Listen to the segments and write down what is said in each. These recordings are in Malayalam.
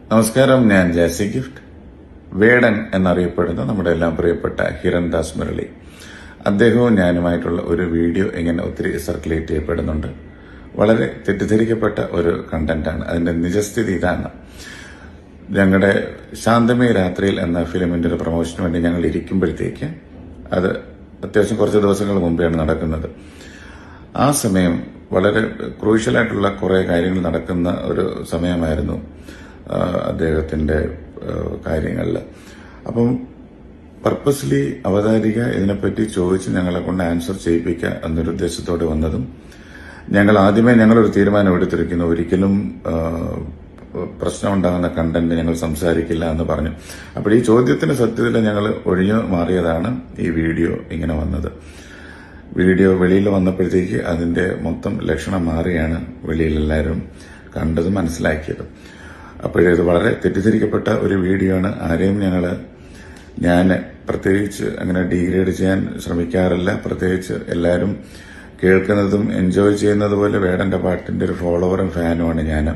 നമസ്കാരം, ഞാൻ ജാസി ഗിഫ്റ്റ്. വേടൻ എന്നറിയപ്പെടുന്ന നമ്മുടെ എല്ലാം പ്രിയപ്പെട്ട ഹിരൺദാസ് മുരളി, അദ്ദേഹവും ഞാനുമായിട്ടുള്ള ഒരു വീഡിയോ ഇങ്ങനെ ഒത്തിരി സർക്കുലേറ്റ് ചെയ്യപ്പെടുന്നുണ്ട്. വളരെ തെറ്റിദ്ധരിക്കപ്പെട്ട ഒരു കണ്ടന്റാണ്. അതിന്റെ നിജസ്ഥിതി ഇതാണ്. ഞങ്ങളുടെ ശാന്തമേ രാത്രിയിൽ എന്ന ഫിലിമിന്റെ ഒരു പ്രൊമോഷന് വേണ്ടി ഞങ്ങൾ ഇരിക്കുമ്പോഴത്തേക്ക്, അത് അത്യാവശ്യം കുറച്ച് ദിവസങ്ങൾ മുമ്പെയാണ് നടക്കുന്നത്. ആ സമയം വളരെ ക്രൂഷ്യലായിട്ടുള്ള കുറെ കാര്യങ്ങൾ നടക്കുന്ന ഒരു സമയമായിരുന്നു അദ്ദേഹത്തിന്റെ കാര്യങ്ങളിൽ. അപ്പം പർപ്പസ്ലി അവതാരിക ഇതിനെപ്പറ്റി ചോദിച്ച് ഞങ്ങളെ കൊണ്ട് ആൻസർ ചെയ്യിപ്പിക്കുക എന്നൊരു ഉദ്ദേശത്തോടെ വന്നതും, ഞങ്ങൾ ആദ്യമേ ഞങ്ങളൊരു തീരുമാനം എടുത്തിരിക്കുന്നു, ഒരിക്കലും പ്രശ്നം ഉണ്ടാകുന്ന കണ്ടന്റ് ഞങ്ങൾ സംസാരിക്കില്ല എന്ന് പറഞ്ഞു. അപ്പോൾ ഈ ചോദ്യത്തിന് സത്യത്തിൽ ഞങ്ങൾ ഒഴിഞ്ഞു മാറിയതാണ് ഈ വീഡിയോ ഇങ്ങനെ വന്നത്. വീഡിയോ വെളിയിൽ വന്നപ്പോഴത്തേക്ക് അതിന്റെ മൊത്തം ലക്ഷണം മാറിയാണ് വെളിയിൽ എല്ലാവരും കണ്ടത്, മനസ്സിലാക്കിയത്. അപ്പോഴത് വളരെ തെറ്റിദ്ധരിക്കപ്പെട്ട ഒരു വീഡിയോ ആണ്. ആരെയും ഞാൻ പ്രത്യേകിച്ച് അങ്ങനെ ഡീഗ്രേഡ് ചെയ്യാൻ ശ്രമിക്കാറില്ല. പ്രത്യേകിച്ച് എല്ലാവരും കേൾക്കുന്നതും എൻജോയ് ചെയ്യുന്നത് പോലെ വേടന്റെ പാട്ടിന്റെ ഒരു ഫോളോവറും ഫാനുമാണ് ഞാൻ.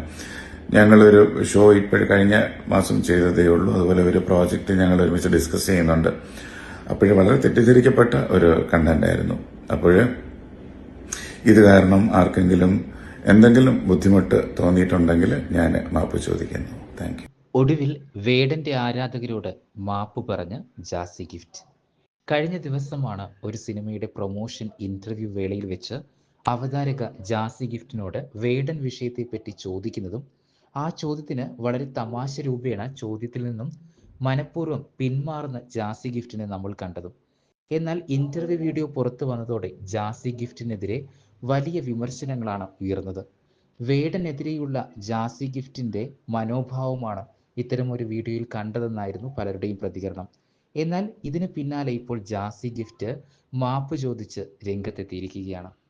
ഞങ്ങളൊരു ഷോ കഴിഞ്ഞ മാസം ചെയ്തതേ ഉള്ളൂ. അതുപോലെ ഒരു പ്രോജക്റ്റ് ഞങ്ങൾ ഒരുമിച്ച് ഡിസ്കസ് ചെയ്യുന്നുണ്ട്. അപ്പോഴ് വളരെ തെറ്റിദ്ധരിക്കപ്പെട്ട ഒരു കണ്ടന്റ് ആയിരുന്നു. അപ്പോഴ് ഇത് കാരണം ആർക്കെങ്കിലും എന്തെങ്കിലും ബുദ്ധിമുട്ട് തോന്നിയിട്ടുണ്ടെങ്കിൽ ഞാൻ മാപ്പ് ചോദിക്കുന്നു. Thank you. ഒടുവിൽ വേടന്റെ ആരാധകരോട് മാപ്പ് പറഞ്ഞ് ജാസി ഗിഫ്റ്റ്. കഴിഞ്ഞ ദിവസമാണ് ഒരു സിനിമയുടെ പ്രൊമോഷൻ ഇന്റർവ്യൂ വേളയിൽ വെച്ച് അവതാരക ജാസി ഗിഫ്റ്റിനോട് വേടൻ വിഷയത്തെപ്പറ്റി ചോദിക്കുന്നതും ആ ചോദ്യത്തിന് വളരെ തമാശ രൂപേണ ചോദ്യത്തിൽ നിന്നും മനഃപൂർവ്വം പിന്മാറുന്ന ജാസി ഗിഫ്റ്റിനെ നമ്മൾ കണ്ടതും. എന്നാൽ ഇന്റർവ്യൂ വീഡിയോ പുറത്തു വന്നതോടെ ജാസി ഗിഫ്റ്റിനെതിരെ വലിയ വിമർശനങ്ങളാണ് ഉയർന്നത്. വേടനെതിരെയുള്ള ജാസി ഗിഫ്റ്റിന്റെ മനോഭാവമാണ് ഇത്തരമൊരു വീഡിയോയിൽ കണ്ടതെന്നായിരുന്നു പലരുടെയും പ്രതികരണം. എന്നാൽ ഇതിന് പിന്നാലെ ഇപ്പോൾ ജാസി ഗിഫ്റ്റ് മാപ്പ് ചോദിച്ച് രംഗത്തെത്തിയിരിക്കുകയാണ്.